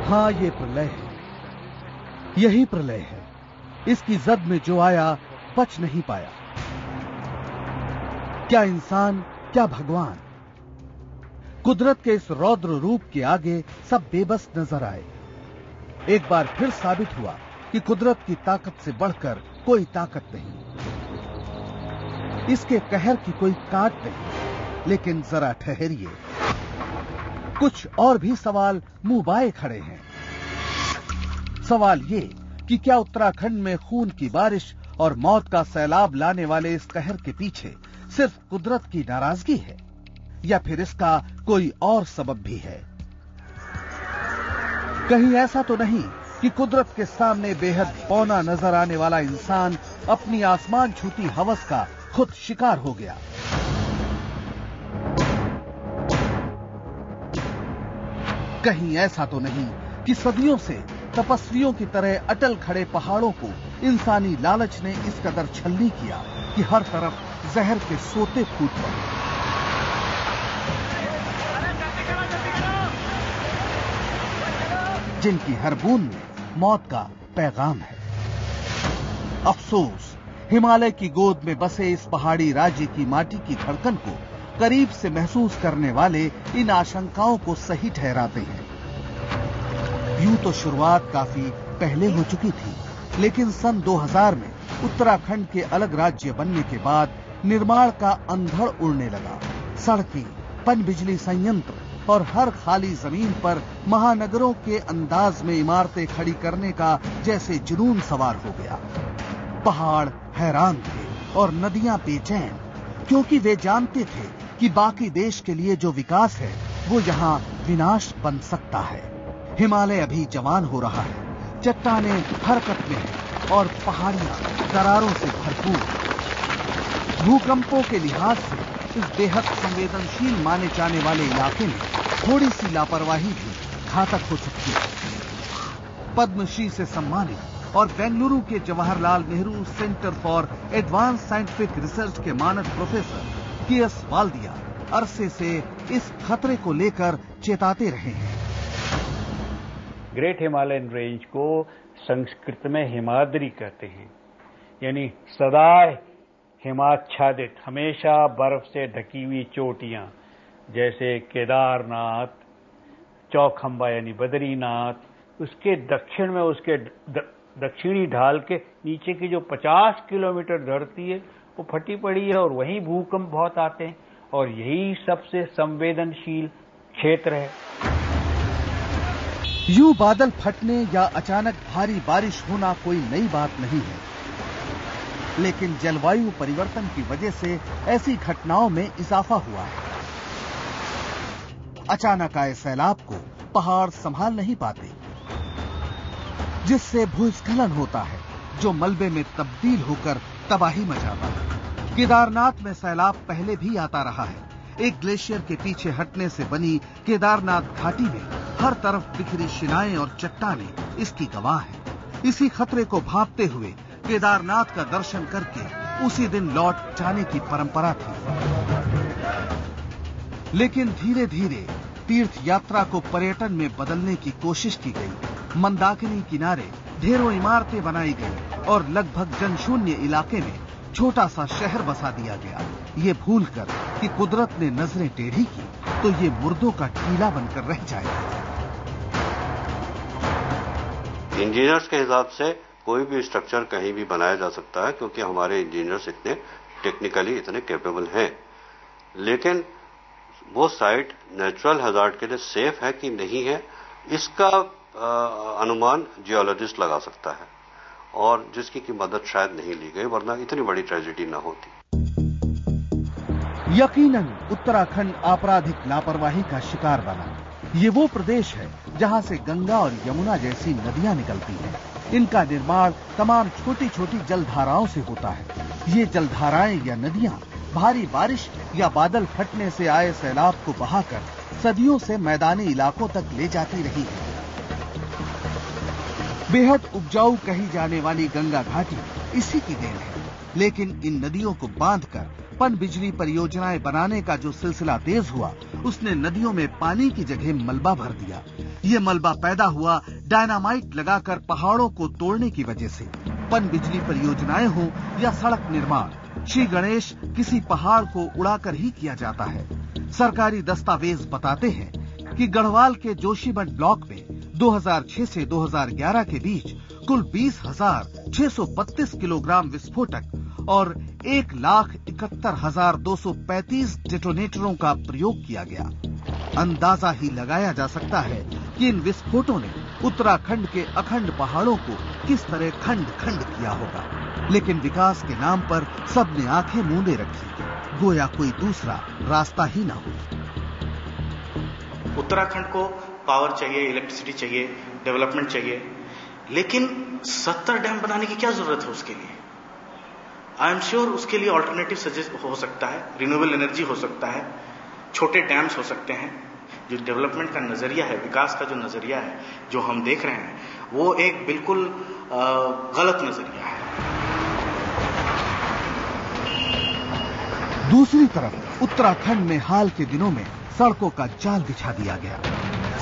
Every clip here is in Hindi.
हाँ, ये प्रलय है, यही प्रलय है। इसकी जद में जो आया बच नहीं पाया। क्या इंसान, क्या भगवान। कुदरत के इस रौद्र रूप के आगे सब बेबस नजर आए। एक बार फिर साबित हुआ कि कुदरत की ताकत से बढ़कर कोई ताकत नहीं, इसके कहर की कोई काट नहीं। लेकिन जरा ठहरिए, कुछ और भी सवाल मुंह बाए खड़े हैं। सवाल ये कि क्या उत्तराखंड में खून की बारिश और मौत का सैलाब लाने वाले इस कहर के पीछे सिर्फ कुदरत की नाराजगी है, या फिर इसका कोई और सबब भी है? कहीं ऐसा तो नहीं कि कुदरत के सामने बेहद पौना नजर आने वाला इंसान अपनी आसमान छूती हवस का खुद शिकार हो गया? कहीं ऐसा तो नहीं कि सदियों से तपस्वियों की तरह अटल खड़े पहाड़ों को इंसानी लालच ने इस कदर छलनी किया कि हर तरफ जहर के सोते फूट पड़े? जिनकी हर बूंद में मौत का पैगाम है। अफसोस, हिमालय की गोद में बसे इस पहाड़ी राज्य की माटी की धड़कन को करीब से महसूस करने वाले इन आशंकाओं को सही ठहराते हैं। यूं तो शुरुआत काफी पहले हो चुकी थी, लेकिन सन 2000 में उत्तराखंड के अलग राज्य बनने के बाद निर्माण का अंधड़ उड़ने लगा। सड़कें, पनबिजली संयंत्र और हर खाली जमीन पर महानगरों के अंदाज में इमारतें खड़ी करने का जैसे जुनून सवार हो गया। पहाड़ हैरान थे और नदियां बेचैन, क्योंकि वे जानते थे कि बाकी देश के लिए जो विकास है वो यहाँ विनाश बन सकता है। हिमालय अभी जवान हो रहा है, चट्टानें हरकत में हैं और पहाड़ियां दरारों से भरपूर। भूकंपों के लिहाज से इस बेहद संवेदनशील माने जाने वाले इलाके में थोड़ी सी लापरवाही भी घातक हो सकती है। पद्मश्री से सम्मानित और बेंगलुरु के Jawaharlal Nehru centre for advance scientific research के मानद प्रोफेसर के.एस. वाल्दिया अरसे से इस खतरे को लेकर चेताते रहे हैं। ग्रेट हिमालयन रेंज को संस्कृत में हिमाद्री कहते हैं, यानी सदा हिमाच्छादित, हमेशा बर्फ से ढकी हुई चोटियां, जैसे केदारनाथ, चौखंबा यानी बद्रीनाथ। उसके दक्षिण में, उसके दक्षिणी ढाल के नीचे की जो 50 किलोमीटर धरती है वो फटी पड़ी है और वहीं भूकंप बहुत आते हैं, और यही सबसे संवेदनशील क्षेत्र है। यूं बादल फटने या अचानक भारी बारिश होना कोई नई बात नहीं है, लेकिन जलवायु परिवर्तन की वजह से ऐसी घटनाओं में इजाफा हुआ है। अचानक आए सैलाब को पहाड़ संभाल नहीं पाते, जिससे भूस्खलन होता है जो मलबे में तब्दील होकर तबाही मचाता है। केदारनाथ में सैलाब पहले भी आता रहा है। एक ग्लेशियर के पीछे हटने से बनी केदारनाथ घाटी में हर तरफ बिखरी शिलाएं और चट्टानें इसकी गवाह हैं। इसी खतरे को भांपते हुए केदारनाथ का दर्शन करके उसी दिन लौट जाने की परंपरा थी। लेकिन धीरे धीरे तीर्थ यात्रा को पर्यटन में बदलने की कोशिश की गई। मंदाकिनी किनारे ढेरों इमारतें बनाई गई और लगभग जनशून्य इलाके में छोटा सा शहर बसा दिया गया, ये भूलकर कि कुदरत ने नजरें टेढ़ी की तो ये मुर्दों का टीला बनकर रह जाएगा। इंजीनियर्स के हिसाब से कोई भी स्ट्रक्चर कहीं भी बनाया जा सकता है, क्योंकि हमारे इंजीनियर्स इतने टेक्निकली इतने कैपेबल हैं। लेकिन वो साइट नेचुरल हैजार्ड के लिए सेफ है कि नहीं है, इसका अनुमान जियोलॉजिस्ट लगा सकता है, और जिसकी की मदद शायद नहीं ली गई, वरना इतनी बड़ी ट्रेजेडी न होती। यकीनन उत्तराखंड आपराधिक लापरवाही का शिकार बना। ये वो प्रदेश है जहां से गंगा और यमुना जैसी नदियां निकलती हैं। इनका निर्माण तमाम छोटी छोटी जलधाराओं से होता है। ये जलधाराएं या नदियां भारी बारिश या बादल फटने से आए सैलाब को बहाकर सदियों से मैदानी इलाकों तक ले जाती रही है। बेहद उपजाऊ कही जाने वाली गंगा घाटी इसी की देन है, लेकिन इन नदियों को बांधकर पनबिजली परियोजनाएं बनाने का जो सिलसिला तेज हुआ, उसने नदियों में पानी की जगह मलबा भर दिया। ये मलबा पैदा हुआ डायनामाइट लगाकर पहाड़ों को तोड़ने की वजह से। पनबिजली परियोजनाएं हो या सड़क निर्माण, श्री गणेश किसी पहाड़ को उड़ाकर ही किया जाता है। सरकारी दस्तावेज बताते हैं कि गढ़वाल के जोशीमठ ब्लॉक में 2006 से 2011 के बीच कुल 20,632 किलोग्राम विस्फोटक और 1,71,235 डेटोनेटरों का प्रयोग किया गया। अंदाजा ही लगाया जा सकता है कि इन विस्फोटों ने उत्तराखंड के अखंड पहाड़ों को किस तरह खंड खंड किया होगा। लेकिन विकास के नाम पर सबने आंखें मूंदे रखी, गोया कोई दूसरा रास्ता ही ना हो। उत्तराखंड को पावर चाहिए, इलेक्ट्रिसिटी चाहिए, डेवलपमेंट चाहिए, लेकिन 70 डैम बनाने की क्या जरूरत है उसके लिए? आई एम श्योर उसके लिए ऑल्टरनेटिव सजेस्ट हो सकता है, रिन्यूएबल एनर्जी हो सकता है, छोटे डैम्स हो सकते हैं। जो डेवलपमेंट का नजरिया है, विकास का जो नजरिया है, जो हम देख रहे हैं, वो एक बिल्कुल गलत नजरिया है। दूसरी तरफ उत्तराखंड में हाल के दिनों में सड़कों का जाल बिछा दिया गया।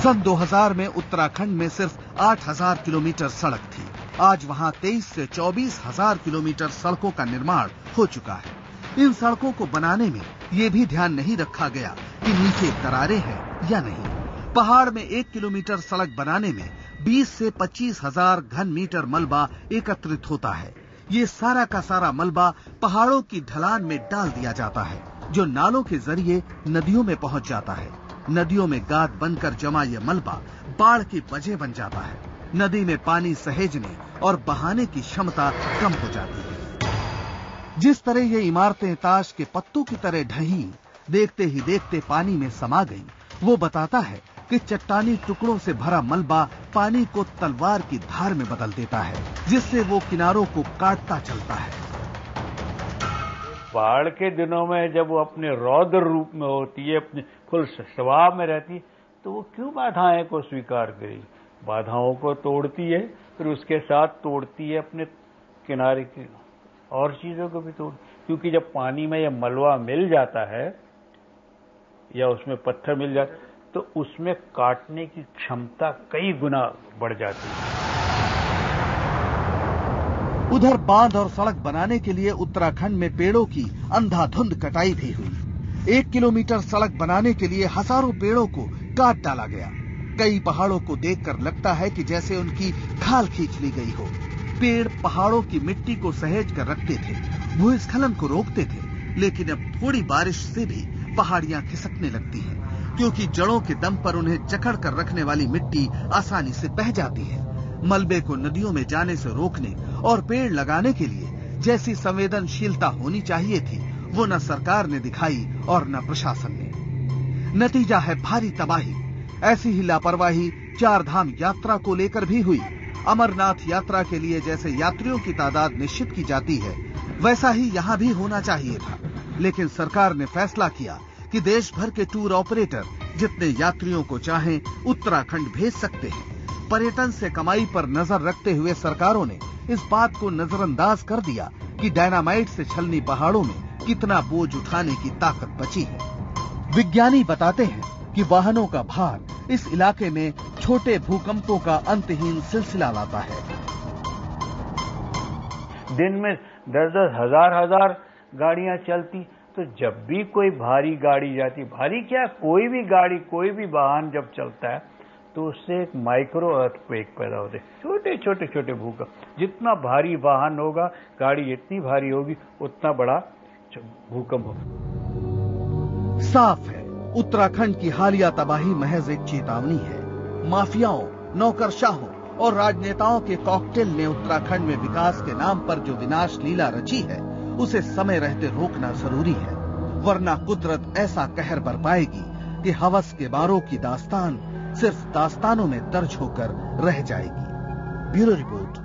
सन 2000 में उत्तराखंड में सिर्फ 8,000 किलोमीटर सड़क थी। आज वहां 23 से 24,000 किलोमीटर सड़कों का निर्माण हो चुका है। इन सड़कों को बनाने में ये भी ध्यान नहीं रखा गया कि नीचे दरारें हैं या नहीं। पहाड़ में 1 किलोमीटर सड़क बनाने में 20 से 25,000 घन मीटर मलबा एकत्रित होता है। ये सारा का सारा मलबा पहाड़ों की ढलान में डाल दिया जाता है, जो नालों के जरिए नदियों में पहुंच जाता है। नदियों में गाद बनकर जमा यह मलबा बाढ़ की वजह बन जाता है। नदी में पानी सहेजने और बहाने की क्षमता कम हो जाती है। जिस तरह ये इमारतें ताश के पत्तों की तरह ढहीं, देखते ही देखते पानी में समा गईं, वो बताता है कि चट्टानी टुकड़ों से भरा मलबा पानी को तलवार की धार में बदल देता है, जिससे वो किनारों को काटता चलता है। बाढ़ के दिनों में जब वो अपने रौद्र रूप में होती है, अपने फुल स्वभाव में रहती है, तो वो क्यों बाधाएं को स्वीकार करेगी? बाधाओं को तोड़ती है, फिर उसके साथ तोड़ती है अपने किनारे की और चीजों को भी तोड़। क्योंकि जब पानी में यह मलबा मिल जाता है या उसमें पत्थर मिल जाता है, तो उसमें काटने की क्षमता कई गुना बढ़ जाती है। उधर बांध और सड़क बनाने के लिए उत्तराखंड में पेड़ों की अंधाधुंध कटाई भी हुई। 1 किलोमीटर सड़क बनाने के लिए हजारों पेड़ों को काट डाला गया। कई पहाड़ों को देखकर लगता है कि जैसे उनकी खाल खींच ली गई हो। पेड़ पहाड़ों की मिट्टी को सहेज कर रखते थे, भूस्खलन को रोकते थे, लेकिन अब थोड़ी बारिश से भी पहाड़ियां खिसकने लगती हैं, क्योंकि जड़ों के दम पर उन्हें जकड़ कर रखने वाली मिट्टी आसानी से बह जाती है। मलबे को नदियों में जाने से रोकने और पेड़ लगाने के लिए जैसी संवेदनशीलता होनी चाहिए थी, वो न सरकार ने दिखाई और न प्रशासन ने। नतीजा है भारी तबाही। ऐसी ही लापरवाही 4 धाम यात्रा को लेकर भी हुई। अमरनाथ यात्रा के लिए जैसे यात्रियों की तादाद निश्चित की जाती है, वैसा ही यहाँ भी होना चाहिए था। लेकिन सरकार ने फैसला किया कि देश भर के टूर ऑपरेटर जितने यात्रियों को चाहें उत्तराखंड भेज सकते हैं। पर्यटन से कमाई पर नजर रखते हुए सरकारों ने इस बात को नजरअंदाज कर दिया कि डायनामाइट से छलनी पहाड़ों में कितना बोझ उठाने की ताकत बची है। विज्ञानी बताते हैं कि वाहनों का भार इस इलाके में छोटे भूकंपों का अंतहीन सिलसिला लाता है। दिन में 10-10 हजार गाड़ियां चलती, तो जब भी कोई भारी गाड़ी जाती, भारी क्या, कोई भी गाड़ी, कोई भी वाहन जब चलता है, तो उससे एक माइक्रो अर्थक्वेक पैदा होते हैं, छोटे छोटे भूकंप। जितना भारी वाहन होगा, गाड़ी इतनी भारी होगी, उतना बड़ा भूकंप होगा। साफ है, उत्तराखंड की हालिया तबाही महज एक चेतावनी है। माफियाओं, नौकरशाहों और राजनेताओं के कॉकटेल ने उत्तराखंड में विकास के नाम पर जो विनाश लीला रची है, उसे समय रहते रोकना जरूरी है, वरना कुदरत ऐसा कहर बरपाएगी कि हवस के बारों की दास्तान सिर्फ दास्तानों में दर्ज होकर रह जाएगी। Bureau report.